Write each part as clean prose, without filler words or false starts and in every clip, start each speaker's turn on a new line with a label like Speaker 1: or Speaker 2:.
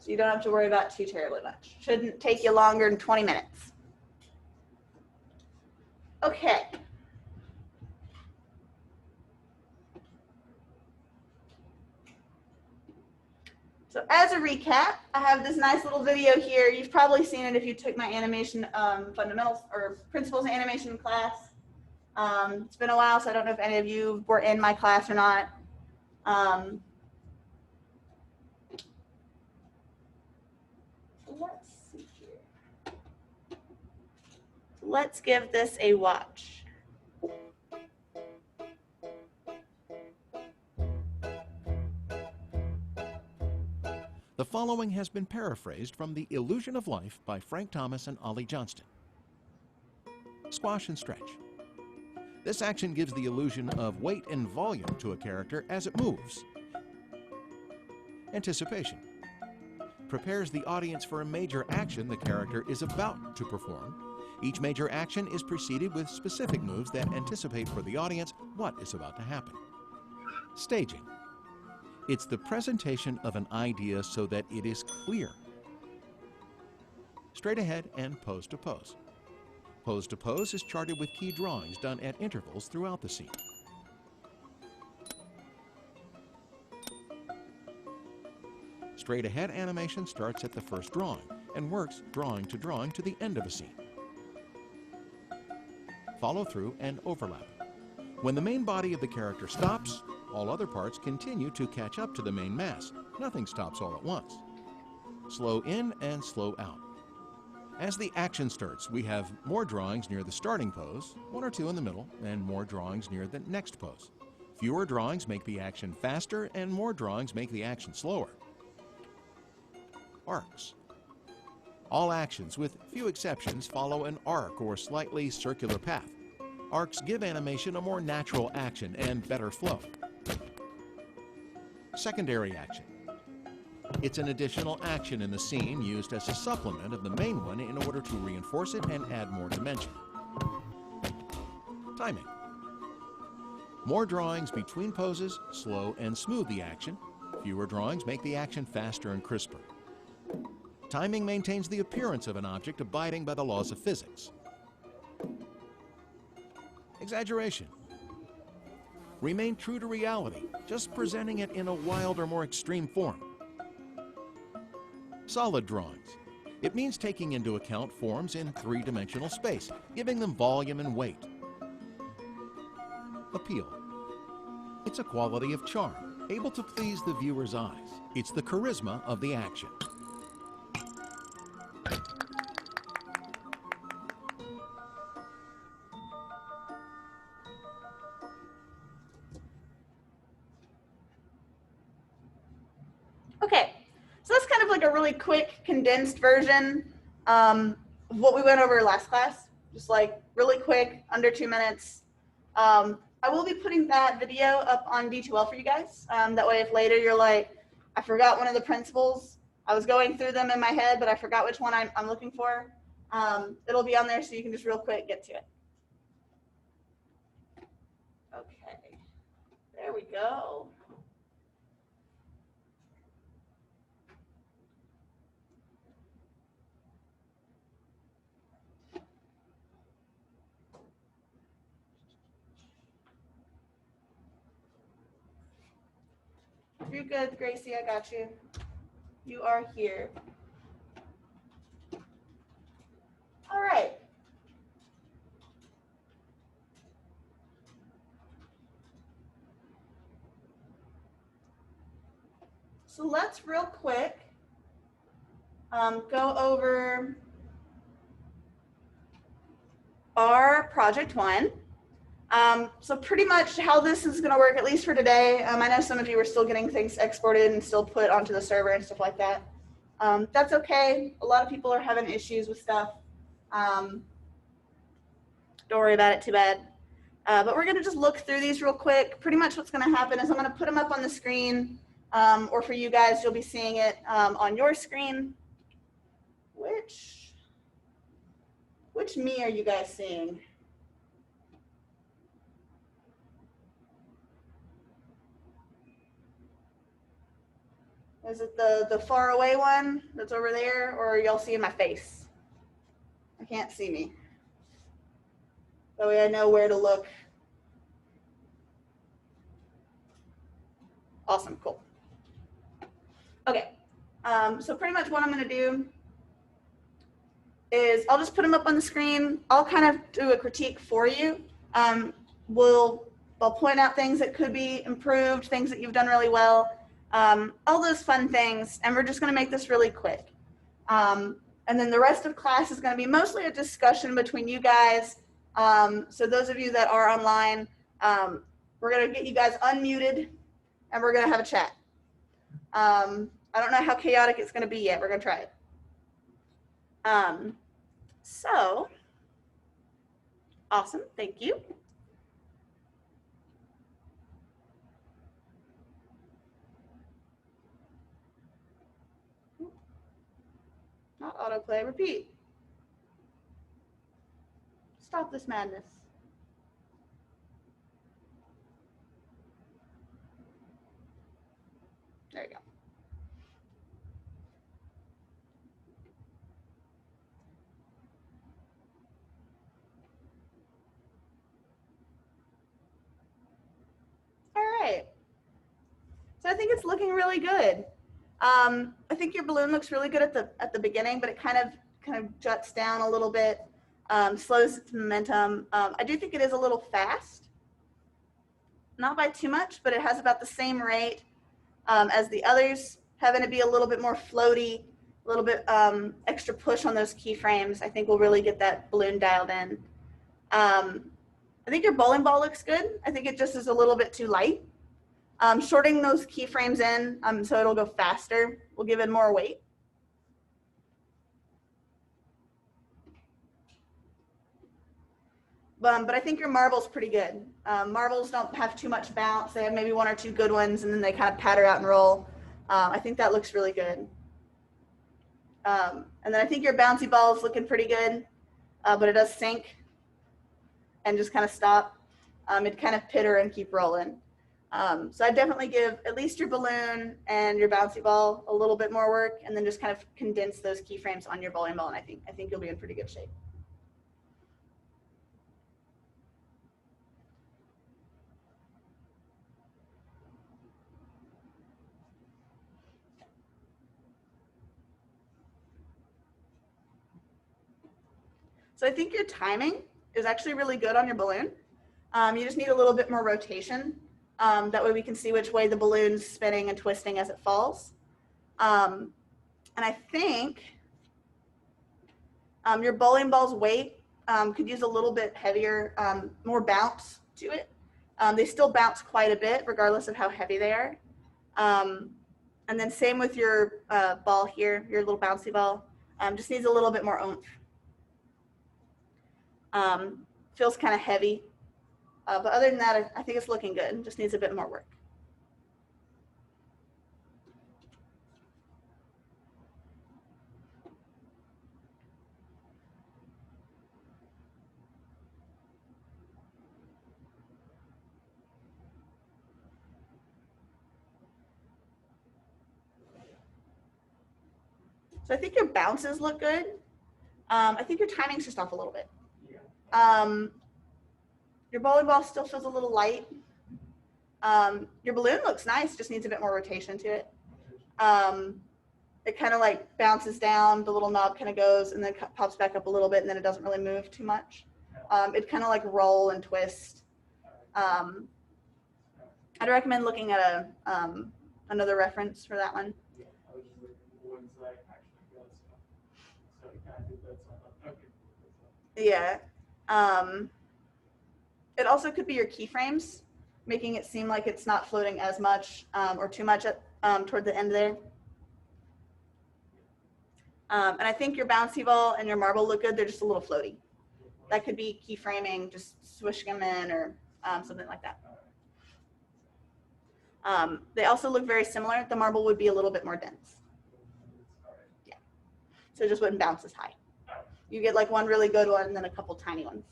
Speaker 1: So you don't have to worry about too terribly much. Shouldn't take you longer than 20 minutes. Okay. So as a recap, I have this nice little video here. You've probably seen it if you took my animation fundamentals or principles of animation class. It's been a while, so I don't know if any of you were in my class or not. Let's see here. Let's give this a watch.
Speaker 2: The following has been paraphrased from The Illusion of Life by Frank Thomas and Ollie Johnston. Squash and stretch. This action gives the illusion of weight and volume to a character as it moves. Anticipation. Prepares the audience for a major action the character is about to perform. Each major action is preceded with specific moves that anticipate for the audience what is about to happen. Staging. It's the presentation of an idea so that it is clear. Straight ahead and pose to pose. Pose to pose is charted with key drawings done at intervals throughout the scene. Straight ahead animation starts at the first drawing and works drawing to the end of a scene. Follow through and overlap. When the main body of the character stops, all other parts continue to catch up to the main mass. Nothing stops all at once. Slow in and slow out. As the action starts, we have more drawings near the starting pose, one or two in the middle, and more drawings near the next pose. Fewer drawings make the action faster, and more drawings make the action slower. Arcs. All actions, with few exceptions, follow an arc or slightly circular path. Arcs give animation a more natural action and better flow. Secondary action. It's an additional action in the scene used as a supplement of the main one in order to reinforce it and add more dimension. Timing. More drawings between poses slow and smooth the action. Fewer drawings make the action faster and crisper. Timing maintains the appearance of an object abiding by the laws of physics. Exaggeration. Remain true to reality, just presenting it in a wild or more extreme form. Solid drawings. It means taking into account forms in three-dimensional space, giving them volume and weight. Appeal. It's a quality of charm, able to please the viewer's eyes. It's the charisma of the action.
Speaker 1: Okay, so that's kind of like a really quick, condensed version of what we went over last class. Just like really quick, under 2 minutes. I will be putting that video up on D2L for you guys. That way if later you're like, I forgot one of the principles. I was going through them in my head, but I forgot which one I'm looking for. It'll be on there so you can just real quick get to it. Okay, there we go. You're good, Gracie, I got you. You are here. All right. So let's real quick go over our project one. So pretty much how this is going to work, at least for today. I know some of you are still getting things exported and still put onto the server and stuff like that. That's okay. A lot of people are having issues with stuff. Don't worry about it too bad. But we're going to just look through these real quick. Pretty much what's going to happen is I'm going to put them up on the screen, or for you guys, you'll be seeing it on your screen. Which me are you guys seeing? Is it the far away one that's over there, or are y'all seeing my face? I can't see me. That way I know where to look. Awesome, cool. Okay, so pretty much what I'm gonna do is I'll just put them up on the screen. I'll kind of do a critique for you. I'll point out things that could be improved, things that you've done really well, all those fun things, and we're just gonna make this really quick. And then the rest of class is gonna be mostly a discussion between you guys. So those of you that are online, we're gonna get you guys unmuted and we're gonna have a chat. I don't know how chaotic it's gonna be yet. We're gonna try it. So awesome, thank you. Not autoplay, repeat. Stop this madness. There you go. All right. So I think it's looking really good. I think your balloon looks really good at the beginning, but it kind of juts down a little bit, slows its momentum. I do think it is a little fast, not by too much, but it has about the same rate as the others, having to be a little bit more floaty, a little bit extra push on those keyframes. I think will really get that balloon dialed in. I think your bowling ball looks good. I think it just is a little bit too light. Shorting those keyframes in so it'll go faster will give it more weight. But I think your marble's pretty good. Marbles don't have too much bounce. They have maybe one or two good ones, and then they kind of patter out and roll. I think that looks really good. And then I think your bouncy ball is looking pretty good, but it does sink and just kind of stop. It'd kind of pitter and keep rolling. So I definitely give at least your balloon and your bouncy ball a little bit more work, and then just kind of condense those keyframes on your bowling ball, and I think you'll be in pretty good shape. So I think your timing is actually really good on your balloon. You just need a little bit more rotation. That way we can see which way the balloon's spinning and twisting as it falls. And I think your bowling ball's weight could use a little bit heavier, more bounce to it. They still bounce quite a bit regardless of how heavy they are. And then same with your ball here, your little bouncy ball. Just needs a little bit more oomph. Feels kind of heavy. But other than that, I think it's looking good. Just needs a bit more work. So I think your bounces look good. I think your timing's just off a little bit. Your bowling ball still feels a little light. Your balloon looks nice, just needs a bit more rotation to it. It kind of like bounces down, the little knob kind of goes and then pops back up a little bit, and then it doesn't really move too much. It kind of like roll and twist. I'd recommend looking at another reference for that one. Yeah. It also could be your keyframes, making it seem like it's not floating as much or too much at, toward the end there. And I think your bouncy ball and your marble look good. They're just a little floaty. That could be keyframing, just swishing them in or something like that. They also look very similar. The marble would be a little bit more dense. Yeah. So it just wouldn't bounce as high. You get like one really good one and then a couple tiny ones.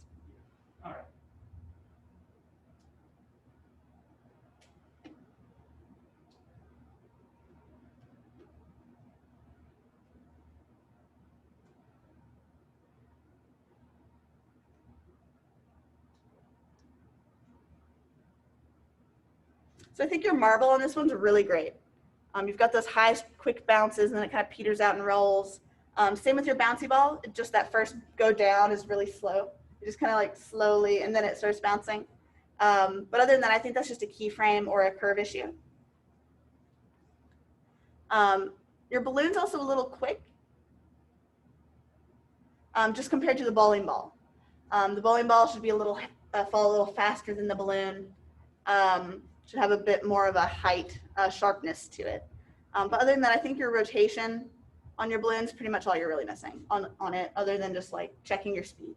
Speaker 3: All right.
Speaker 1: So I think your marble on this one's really great. You've got those high, quick bounces, and then it kind of peters out and rolls. Same with your bouncy ball. Just that first go down is really slow. You just kind of like slowly, and then it starts bouncing. But other than that, I think that's just a keyframe or a curve issue. Your balloon's also a little quick, just compared to the bowling ball. The bowling ball should be fall a little faster than the balloon. Should have a bit more of a height, sharpness to it. But other than that, I think your rotation on your balloon's pretty much all you're really missing on it, other than just like checking your speed.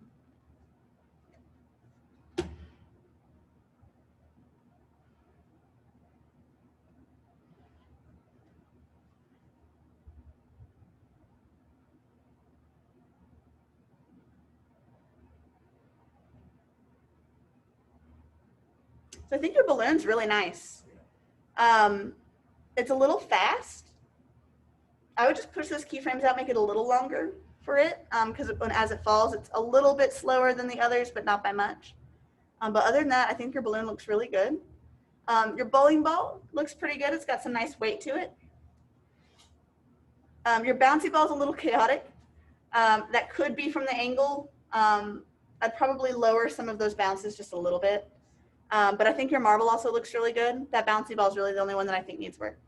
Speaker 1: So I think your balloon's really nice. It's a little fast. I would just push those keyframes out, make it a little longer for it, because as it falls, it's a little bit slower than the others, but not by much. But other than that, I think your balloon looks really good. Your bowling ball looks pretty good. It's got some nice weight to it. Your bouncy ball is a little chaotic. That could be from the angle. I'd probably lower some of those bounces just a little bit. But I think your marble also looks really good. That bouncy ball is really the only one that I think needs work.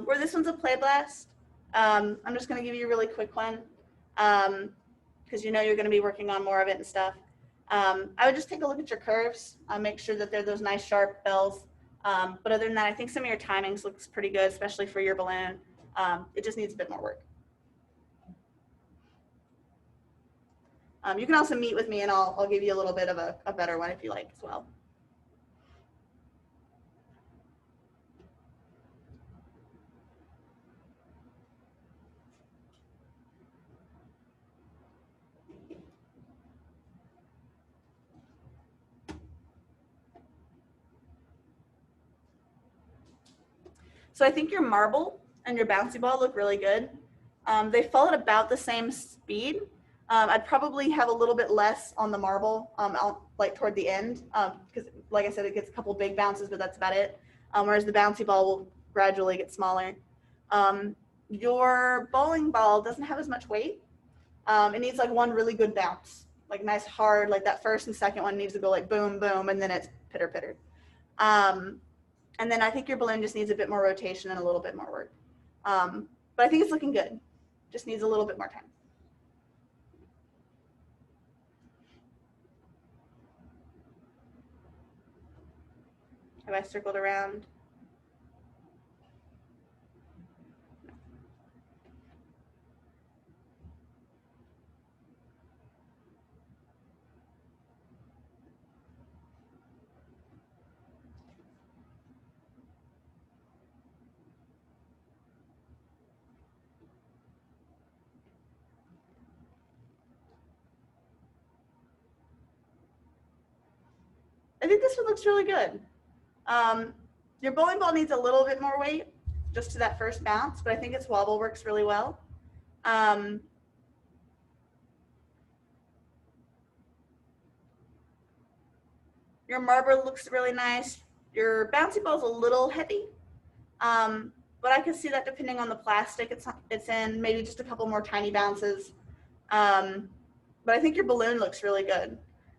Speaker 1: Where this one's a play blast, I'm just going to give you a really quick one because you know you're going to be working on more of it and stuff. I would just take a look at your curves, make sure that they're those nice sharp bells. But other than that, I think some of your timings looks pretty good, especially for your balloon. It just needs a bit more work. You can also meet with me and I'll give you a little bit of a better one if you like as well. So I think your marble and your bouncy ball look really good. They fall at about the same speed. I'd probably have a little bit less on the marble, like toward the end, because like I said, it gets a couple big bounces, but that's about it. Whereas the bouncy ball will gradually get smaller. Your bowling ball doesn't have as much weight. It needs like one really good bounce, like nice hard, like that first and second one needs to go like boom, boom, and then it's pitter pitter. And then I think your balloon just needs a bit more rotation and a little bit more work. But I think it's looking good. Just needs a little bit more time. Have I circled around? I think this one looks really good. Your bowling ball needs a little bit more weight just to that first bounce, but I think its wobble works really well. Your marble looks really nice. Your bouncy ball is a little heavy, but I can see that depending on the plastic it's in, maybe just a couple more tiny bounces. But I think your balloon looks really good.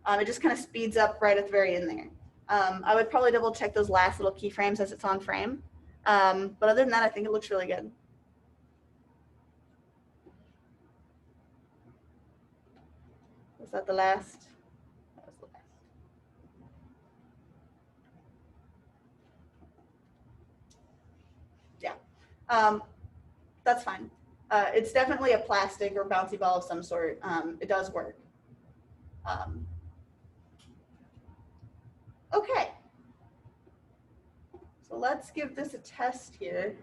Speaker 1: It just kind of speeds up right at the very end there. I would probably double check those last little keyframes as it's on frame. But other than that, I think it looks really good. Was that the last? That was the last. Yeah, that's fine. It's definitely a plastic or bouncy ball of some sort. It does work. Okay. So let's give this a test here.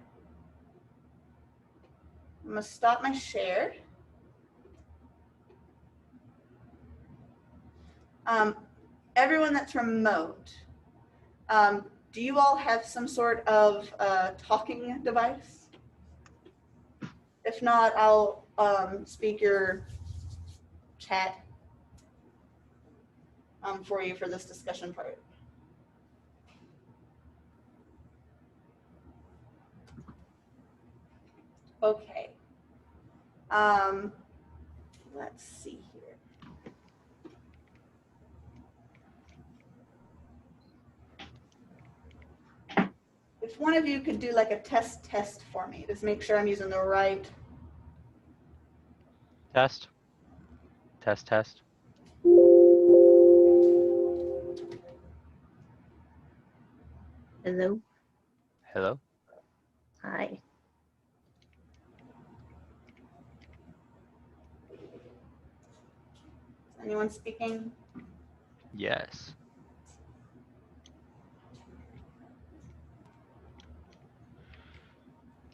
Speaker 1: I'm going to stop my share. Everyone that's remote, Do you all have some sort of talking device? If not, I'll speak your chat for you for this discussion part. Okay. Let's see here. If one of you could do like a test for me, just make sure I'm using the right.
Speaker 3: Test. Test, test.
Speaker 4: Hello.
Speaker 3: Hello?
Speaker 4: Hi.
Speaker 1: Is anyone speaking?
Speaker 3: Yes.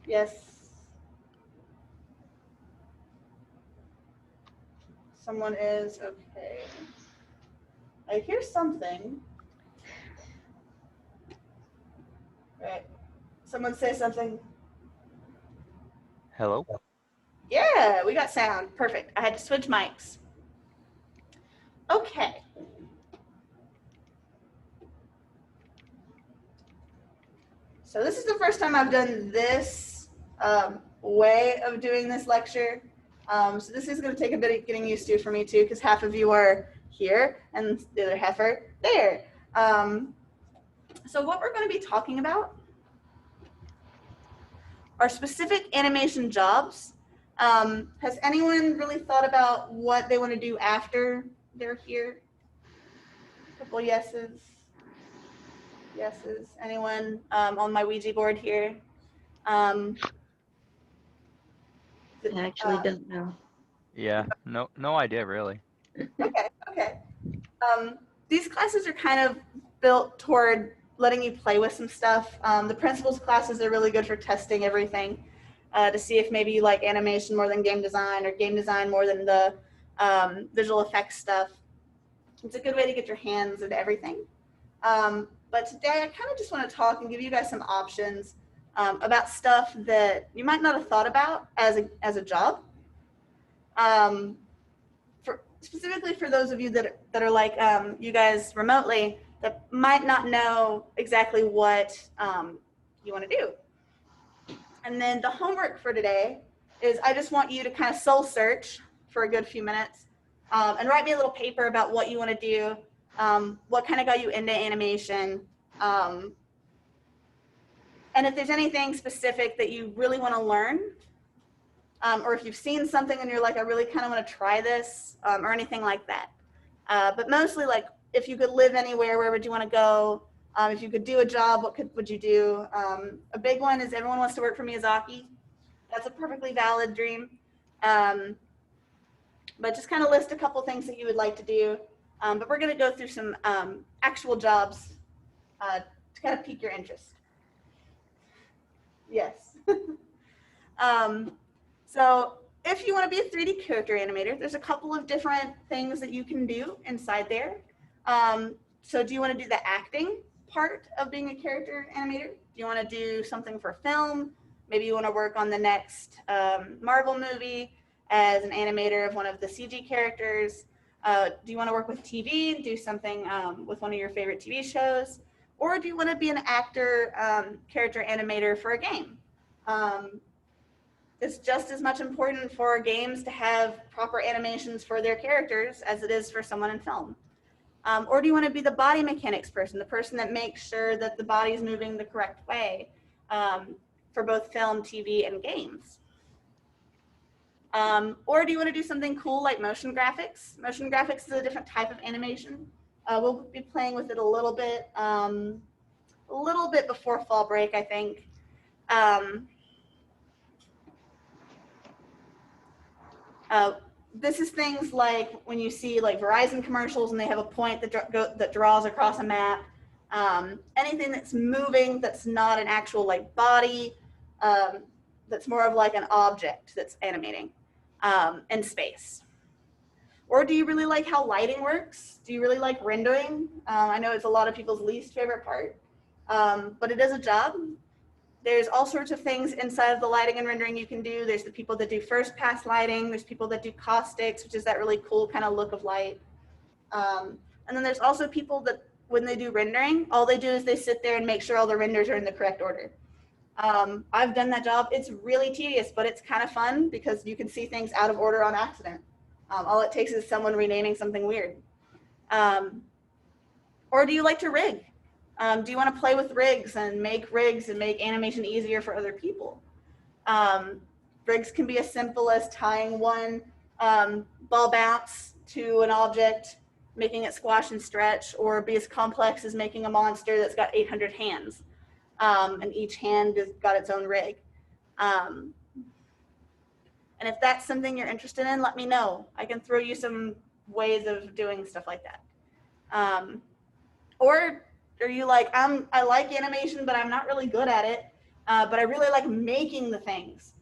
Speaker 1: Yes. Someone is, okay. I hear something. Right. Someone say something.
Speaker 3: Hello?
Speaker 1: Yeah, we got sound. Perfect. I had to switch mics. Okay. So this is the first time I've done this way of doing this lecture. So this is going to take a bit of getting used to for me too, because half of you are here and the other half are there. So what we're going to be talking about are specific animation jobs. Has anyone really thought about what they want to do after they're here? A couple yeses. Yeses. Anyone on my Ouija board here?
Speaker 4: I actually don't know.
Speaker 3: Yeah, no idea really.
Speaker 1: Okay. These classes are kind of built toward letting you play with some stuff. The principles classes are really good for testing everything to see if maybe you like animation more than game design or game design more than the visual effects stuff. It's a good way to get your hands into everything. But today I kind of just want to talk and give you guys some options about stuff that you might not have thought about as a job. Specifically for those of you that are like you guys remotely that might not know exactly what you want to do. And then the homework for today is I just want you to kind of soul search for a good few minutes and write me a little paper about what you want to do, what kind of got you into animation, and if there's anything specific that you really want to learn, or if you've seen something and you're like, I really kind of want to try this, or anything like that. But mostly like, if you could live anywhere, where would you want to go? If you could do a job, what would you do? A big one is everyone wants to work for Miyazaki. That's a perfectly valid dream. But just kind of list a couple things that you would like to do. But we're going to go through some actual jobs to kind of pique your interest. Yes. So if you want to be a 3D character animator, there's a couple of different things that you can do inside there. So do you want to do the acting part of being a character animator? Do you want to do something for film? Maybe you want to work on the next Marvel movie as an animator of one of the CG characters. Do you want to work with TV and do something with one of your favorite TV shows? Or do you want to be an actor, character animator for a game? It's just as much important for games to have proper animations for their characters as it is for someone in film. Or do you want to be the body mechanics person, the person that makes sure that the body is moving the correct way for both film, TV, and games? Or do you want to do something cool like motion graphics? Motion graphics is a different type of animation. We'll be playing with it a little bit before fall break, I think. This is things like when you see like Verizon commercials and they have a point that draws across a map. Anything that's moving that's not an actual like body, that's more of like an object that's animating in space. Or do you really like how lighting works? Do you really like rendering? I know it's a lot of people's least favorite part. but it is a job. There's all sorts of things inside of the lighting and rendering you can do. There's the people that do first pass lighting. There's people that do caustics, which is that really cool kind of look of light. And then there's also people that when they do rendering, all they do is they sit there and make sure all the renders are in the correct order. I've done that job. It's really tedious, but it's kind of fun because you can see things out of order on accident. All it takes is someone renaming something weird. Or do you like to rig? Do you want to play with rigs and make animation easier for other people? Rigs can be as simple as tying one ball bounce to an object, making it squash and stretch, or be as complex as making a monster that's got 800 hands. And each hand has got its own rig. And if that's something you're interested in, let me know. I can throw you some ways of doing stuff like that. Or are you like, I like animation, but I'm not really good at it, but I really like making the things.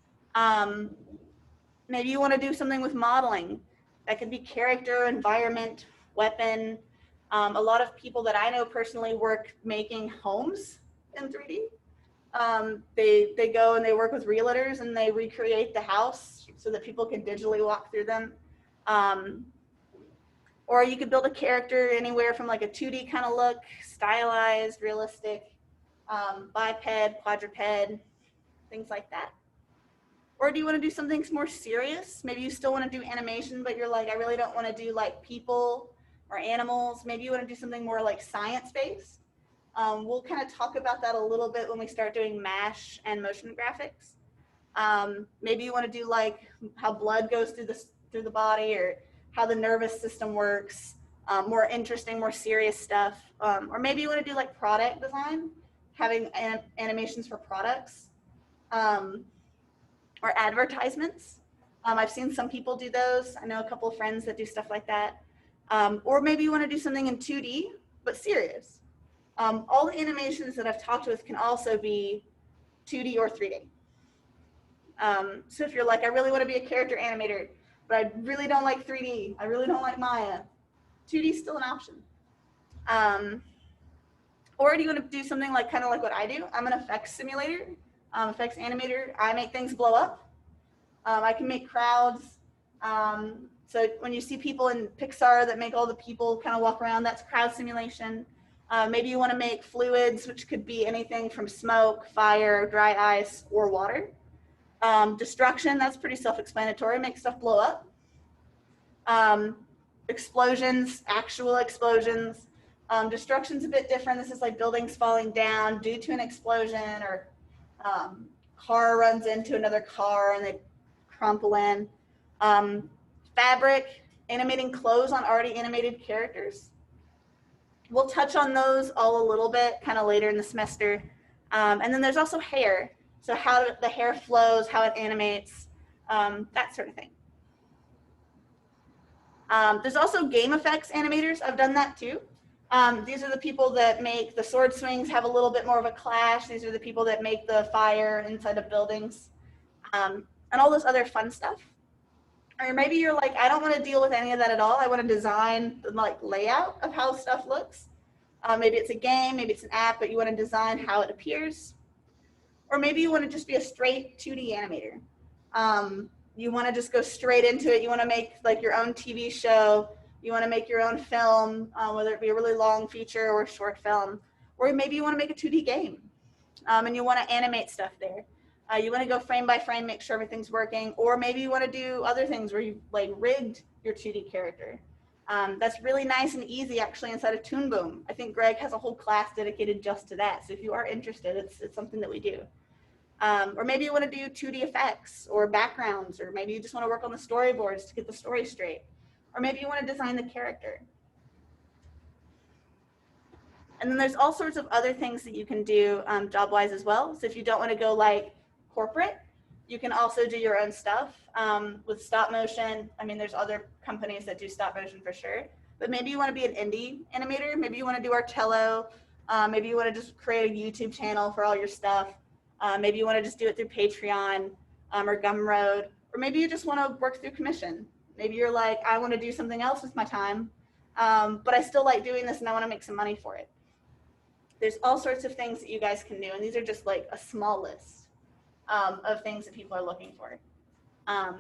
Speaker 1: Maybe you want to do something with modeling. That could be character, environment, weapon. A lot of people that I know personally work making homes in 3D. They go and they work with realtors and they recreate the house so that people can digitally walk through them. Or you could build a character anywhere from like a 2D kind of look, stylized, realistic, biped, quadruped, things like that. Or do you want to do something more serious? Maybe you still want to do animation, but you're like, I really don't want to do like people or animals. Maybe you want to do something more like science-based. We'll kind of talk about that a little bit when we start doing MASH and motion graphics. Maybe you want to do like how blood goes through the body, or how the nervous system works, more interesting, more serious stuff. Or maybe you want to do like product design, having animations for products, or advertisements. I've seen some people do those. I know a couple of friends that do stuff like that. Or maybe you want to do something in 2D, but serious. All the animations that I've talked with can also be 2D or 3D. So if you're like, I really want to be a character animator, but I really don't like 3D. I really don't like Maya. 2D is still an option. Or do you want to do something like kind of like what I do? I'm an effects simulator, effects animator. I make things blow up. I can make crowds. So when you see people in Pixar that make all the people kind of walk around, that's crowd simulation. Maybe you want to make fluids, which could be anything from smoke, fire, dry ice, or water. Destruction, that's pretty self-explanatory, make stuff blow up. Explosions, actual explosions. Destruction's a bit different. This is like buildings falling down due to an explosion, or car runs into another car and they crumple in. Fabric, animating clothes on already animated characters. We'll touch on those all a little bit kind of later in the semester. And then there's also hair. So how the hair flows, how it animates, that sort of thing. There's also game effects animators. I've done that too. These are the people that make the sword swings have a little bit more of a clash. These are the people that make the fire inside of buildings, and all this other fun stuff. Or maybe you're like, I don't want to deal with any of that at all. I want to design the like layout of how stuff looks. Maybe it's a game, maybe it's an app, but you want to design how it appears. Or maybe you want to just be a straight 2D animator. You want to just go straight into it. You want to make like your own TV show. You want to make your own film, whether it be a really long feature or a short film. Or maybe you want to make a 2D game, and you want to animate stuff there. You want to go frame by frame, make sure everything's working. Or maybe you want to do other things where you like rigged your 2D character. That's really nice and easy actually inside of Toon Boom. I think Greg has a whole class dedicated just to that. So if you are interested, it's something that we do. Or maybe you want to do 2D effects or backgrounds, or maybe you just want to work on the storyboards to get the story straight. Or maybe you want to design the character. And then there's all sorts of other things that you can do job-wise as well. So if you don't want to go like corporate, you can also do your own stuff with stop motion. I mean, there's other companies that do stop motion for sure, but maybe you want to be an indie animator. Maybe you want to do Artello. Maybe you want to just create a YouTube channel for all your stuff. Maybe you want to just do it through Patreon or Gumroad, or maybe you just want to work through commission. Maybe you're like, I want to do something else with my time, but I still like doing this and I want to make some money for it. There's all sorts of things that you guys can do, and these are just like a small list of things that people are looking for. But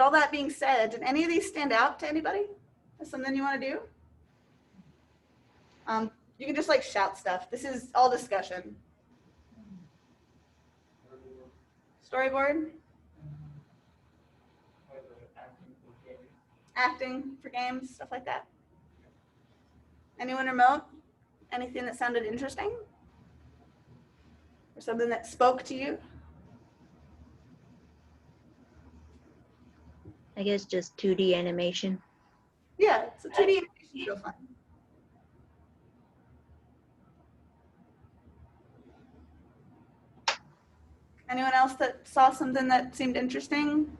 Speaker 1: all that being said, did any of these stand out to anybody? Is something you want to do? You can just like shout stuff. This is all discussion. Storyboard? Acting for games, stuff like that. Anyone remote? Anything that sounded interesting? Or something that spoke to you?
Speaker 4: I guess just 2D animation.
Speaker 1: Yeah, so 2D animation is real fun. Anyone else that saw something that seemed interesting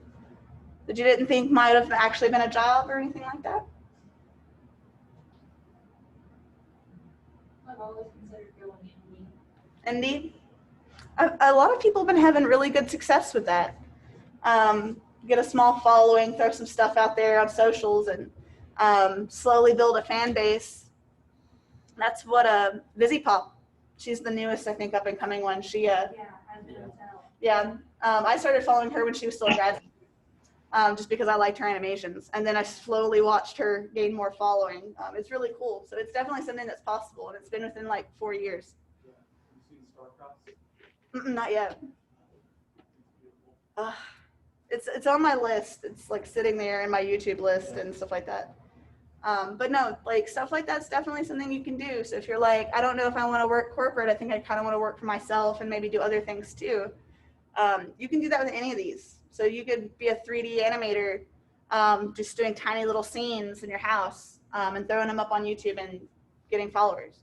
Speaker 1: that you didn't think might have actually been a job or anything like that?
Speaker 5: I've always considered going indie.
Speaker 1: Indie? A lot of people have been having really good success with that. Get a small following, throw some stuff out there on socials, and slowly build a fan base. That's what VisiPop. She's the newest, I think, up and coming one. She
Speaker 5: Yeah, I've been able to tell.
Speaker 1: yeah. I started following her when she was still a grad, just because I liked her animations, and then I slowly watched her gain more following. It's really cool. So it's definitely something that's possible, and it's been within like 4 years. Not yet. It's on my list. It's like sitting there in my YouTube list and stuff like that. But no, like stuff like that's definitely something you can do. So if you're like, I don't know if I want to work corporate, I think I kind of want to work for myself and maybe do other things too. You can do that with any of these. So you could be a 3D animator, just doing tiny little scenes in your house and throwing them up on YouTube and getting followers.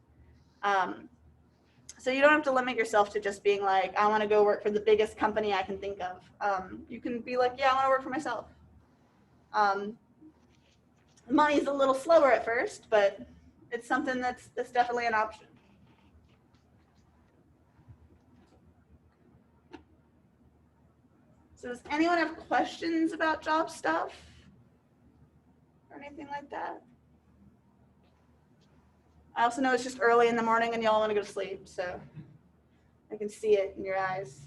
Speaker 1: So you don't have to limit yourself to just being like, I want to go work for the biggest company I can think of. You can be like, yeah, I want to work for myself. Money's a little slower at first, but it's something that's definitely an option. So does anyone have questions about job stuff or anything like that? I also know it's just early in the morning and y'all want to go to sleep, so I can see it in your eyes.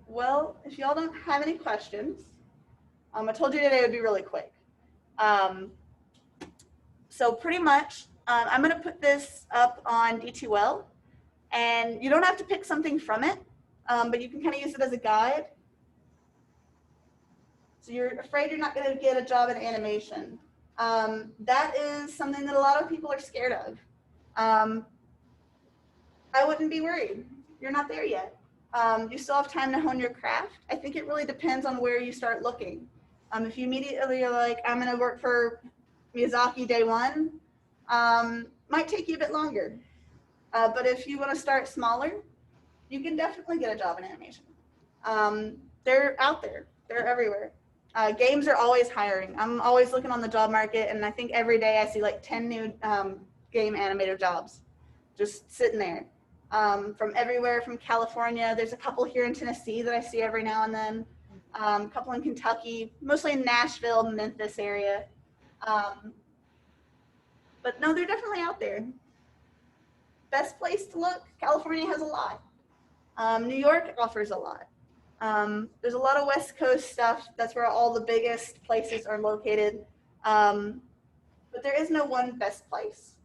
Speaker 1: Well, if y'all don't have any questions, I told you today would be really quick. So pretty much, I'm going to put this up on D2L, and you don't have to pick something from it, but you can kind of use it as a guide. So you're afraid you're not going to get a job in animation. That is something that a lot of people are scared of. I wouldn't be worried. You're not there yet. You still have time to hone your craft. I think it really depends on where you start looking. If you immediately are like, I'm going to work for Miyazaki day one, might take you a bit longer. But if you want to start smaller, you can definitely get a job in animation. They're out there. They're everywhere. Games are always hiring. I'm always looking on the job market, and I think every day I see like 10 new game animator jobs just sitting there. From everywhere, from California. There's a couple here in Tennessee that I see every now and then. A couple in Kentucky, mostly in Nashville, Memphis area. But no, they're definitely out there. Best place to look, California has a lot. New York offers a lot. There's a lot of West Coast stuff. That's where all the biggest places are located. But there is no one best place.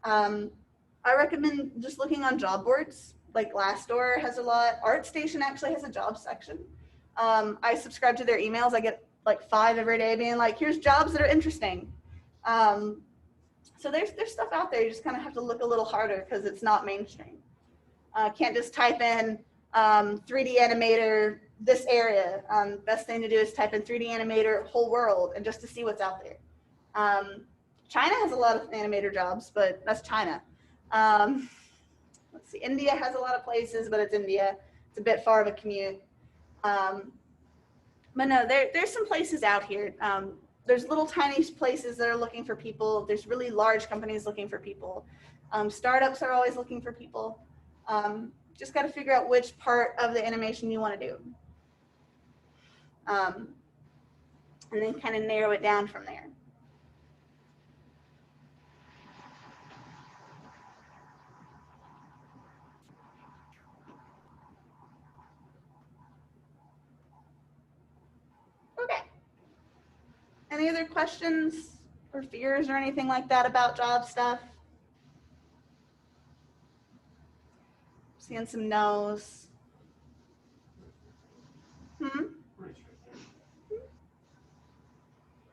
Speaker 1: I recommend just looking on job boards, like Glassdoor has a lot. ArtStation actually has a job section. I subscribe to their emails. I get like 5 every day being like, here's jobs that are interesting. So there's stuff out there. You just kind of have to look a little harder because it's not mainstream. Can't just type in 3D animator, this area. Best thing to do is type in 3D animator, whole world, and just to see what's out there. China has a lot of animator jobs, but that's China. Let's see, India has a lot of places, but it's India. It's a bit far of a commute. But no, there's some places out here. There's little tiny places that are looking for people. There's really large companies looking for people. Startups are always looking for people. Just got to figure out which part of the animation you want to do. and then kind of narrow it down from there. Okay. Any other questions or fears or anything like that about job stuff? Seeing some no's.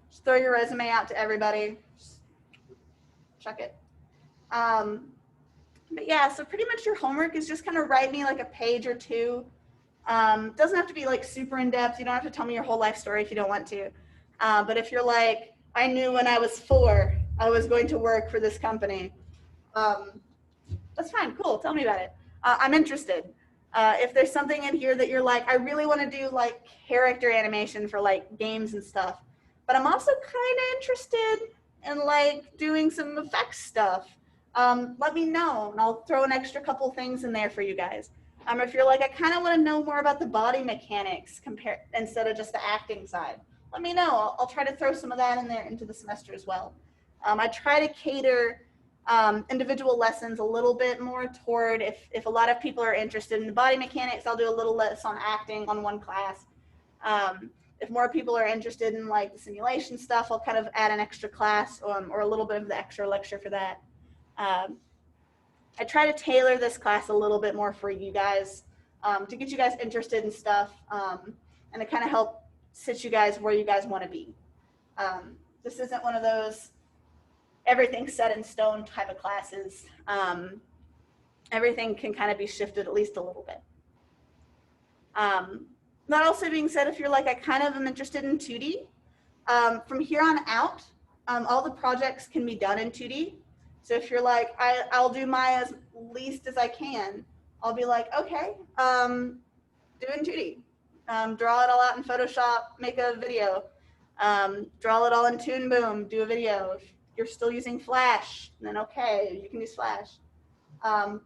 Speaker 1: Just throw your resume out to everybody. Just chuck it. But yeah, so pretty much your homework is just kind of write me like a page or two. Doesn't have to be like super in depth. You don't have to tell me your whole life story if you don't want to. But if you're like, I knew when I was 4, I was going to work for this company. That's fine. Cool. Tell me about it. I'm interested. If there's something in here that you're like, I really want to do like character animation for like games and stuff, but I'm also kind of interested in like doing some effects stuff. Let me know and I'll throw an extra couple things in there for you guys. If you're like, I kind of want to know more about the body mechanics instead of just the acting side, let me know. I'll try to throw some of that in there into the semester as well. I try to cater individual lessons a little bit more toward if a lot of people are interested in the body mechanics, I'll do a little less on acting on one class. If more people are interested in like the simulation stuff, I'll kind of add an extra class or a little bit of the extra lecture for that. I try to tailor this class a little bit more for you guys to get you guys interested in stuff and to kind of help sit you guys where you guys want to be. This isn't one of those everything set in stone type of classes. Everything can kind of be shifted at least a little bit. That also being said, if you're like, I kind of am interested in 2D, from here on out, all the projects can be done in 2D. So if you're like, I'll do my as least as I can, I'll be like, okay, do it in 2D. Draw it all out in Photoshop, make a video. Draw it all in Toon Boom, do a video. If you're still using Flash, then okay, you can use Flash.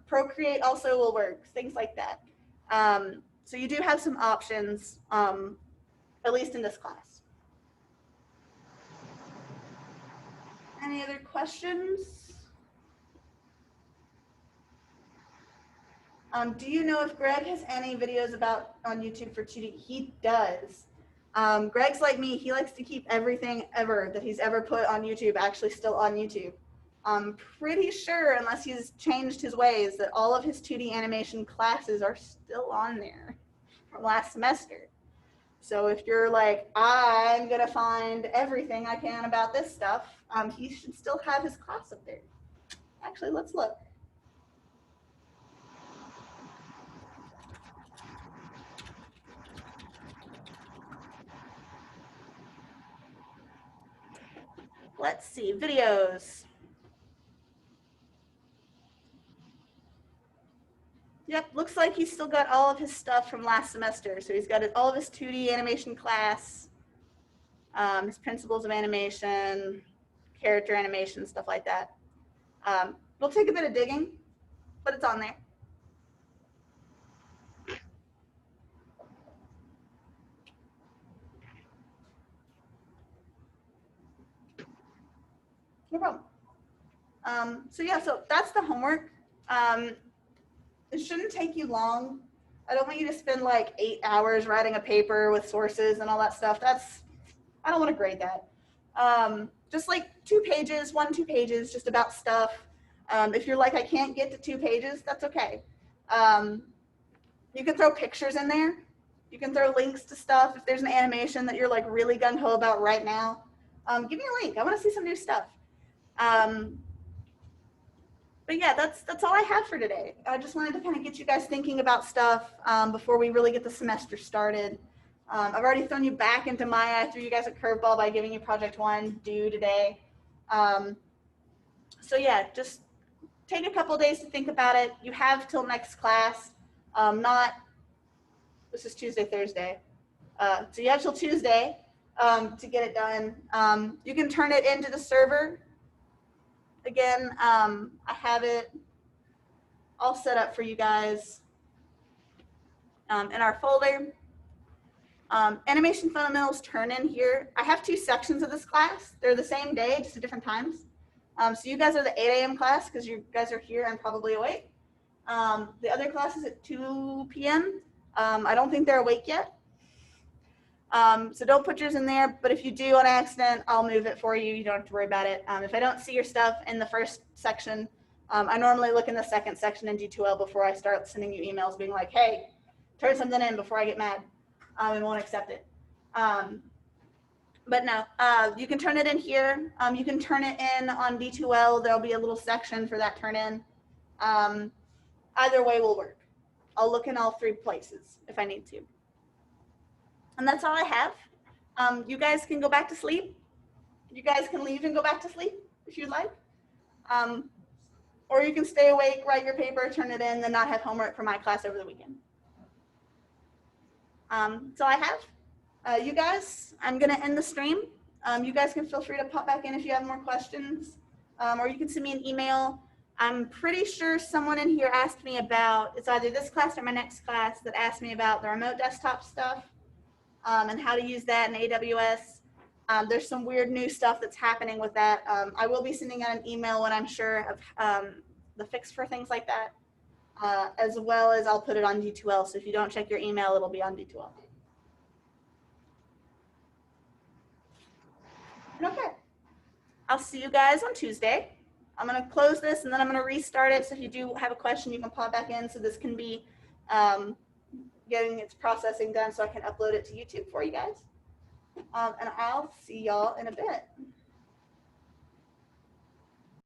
Speaker 1: Procreate also will work, things like that. So you do have some options, at least in this class. Any other questions? Do you know if Greg has any videos on YouTube for 2D? He does. Greg's like me. He likes to keep everything ever that he's ever put on YouTube actually still on YouTube. I'm pretty sure, unless he's changed his ways, that all of his 2D animation classes are still on there from last semester. So if you're like, I'm going to find everything I can about this stuff, he should still have his class up there. Actually, let's look. Let's see, videos. Yep, looks like he's still got all of his stuff from last semester. So he's got all of his 2D animation class, his principles of animation, character animation, stuff like that. It'll take a bit of digging, but it's on there. No problem. So yeah, so that's the homework. It shouldn't take you long. I don't want you to spend like 8 hours writing a paper with sources and all that stuff. I don't want to grade that. Just like 2 pages, 1-2 pages, just about stuff. If you're like, I can't get to 2 pages, that's okay. You can throw pictures in there. You can throw links to stuff. If there's an animation that you're like really gung-ho about right now, give me a link. I want to see some new stuff. But yeah, that's all I have for today. I just wanted to kind of get you guys thinking about stuff before we really get the semester started. I've already thrown you back into Maya. I threw you guys a curveball by giving you Project 1 due today. So yeah, just take a couple days to think about it. You have till next class. This is Tuesday, Thursday. So you have till Tuesday to get it done. You can turn it into the server. Again, I have it all set up for you guys in our folder. Animation fundamentals turn in here. I have 2 sections of this class. They're the same day, just at different times. So you guys are the 8 a.m. class because you guys are here and probably awake. The other class is at 2 p.m. I don't think they're awake yet. So don't put yours in there, but if you do on accident, I'll move it for you. You don't have to worry about it. If I don't see your stuff in the first section, I normally look in the second section in D2L before I start sending you emails being like, hey, turn something in before I get mad and won't accept it. But no, you can turn it in here. You can turn it in on D2L. There'll be a little section for that turn in. Either way will work. I'll look in all 3 places if I need to. And that's all I have. You guys can go back to sleep. You guys can leave and go back to sleep if you'd like. Or you can stay awake, write your paper, turn it in, then not have homework for my class over the weekend. So I have. You guys, I'm going to end the stream. You guys can feel free to pop back in if you have more questions. Or you can send me an email. I'm pretty sure someone in here asked me about, it's either this class or my next class, that asked me about the remote desktop stuff and how to use that in AWS. There's some weird new stuff that's happening with that. I will be sending out an email when I'm sure of the fix for things like that, as well as I'll put it on D2L. So if you don't check your email, it'll be on D2L. Okay, I'll see you guys on Tuesday. I'm going to close this and then I'm going to restart it. So if you do have a question, you can pop back in so this can be getting its processing done so I can upload it to YouTube for you guys. And I'll see y'all in a bit.